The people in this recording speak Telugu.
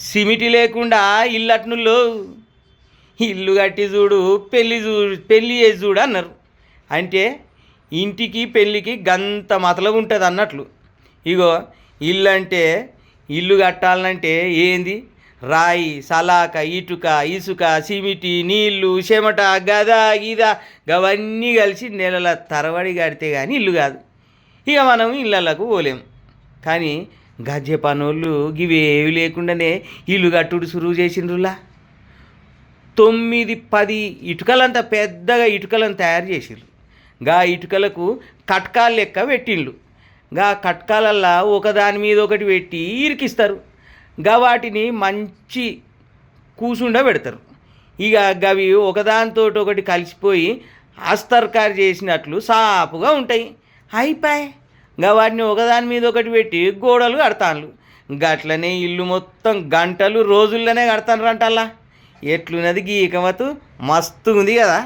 సిమిటి లేకుండా ఇల్లు అట్నుల్లో ఇల్లు కట్టి చూడు పెళ్ళి చేసి చూడు అన్నారు. అంటే ఇంటికి పెళ్ళికి గంత మతలబు ఉంటుంది అన్నట్లు. ఇగో ఇల్లు అంటే ఇల్లు కట్టాలంటే ఏంది, రాయి సలాక ఇటుక ఇసుక సిమిటి నీళ్ళు చెమట గద గీద గవన్నీ కలిసి నెలల తరబడి కడితే కానీ ఇల్లు కాదు. ఇక మనం ఇళ్ళకు పోలేం. కానీ గజ్జె పనోళ్ళు గివేవి లేకుండానే ఇల్లు కట్టుడు సురువు చేసిండ్రులా. 9-10 ఇటుకలంత పెద్దగా ఇటుకలను తయారు చేసిండ్రు. గా ఇటుకలకు కట్కాలు లెక్క పెట్టిండ్రు. గా కట్కాలల్లా ఒకదాని మీద ఒకటి పెట్టి ఇరికిస్తారు. గా వాటిని మంచి కూసుండ పెడతారు. ఇక గవి ఒకదానితో ఒకటి కలిసిపోయి అస్తర్కారు చేసినట్లు సాపుగా ఉంటాయి. అయిపోయి గా వాటిని ఒకదాని మీద ఒకటి పెట్టి గోడలు కడతాను. గట్లనే ఇల్లు మొత్తం గంటలు రోజుల్లోనే కడతాను అంటల్లా. ఎట్లున్నది గీకమతు మస్తు ఉంది కదా.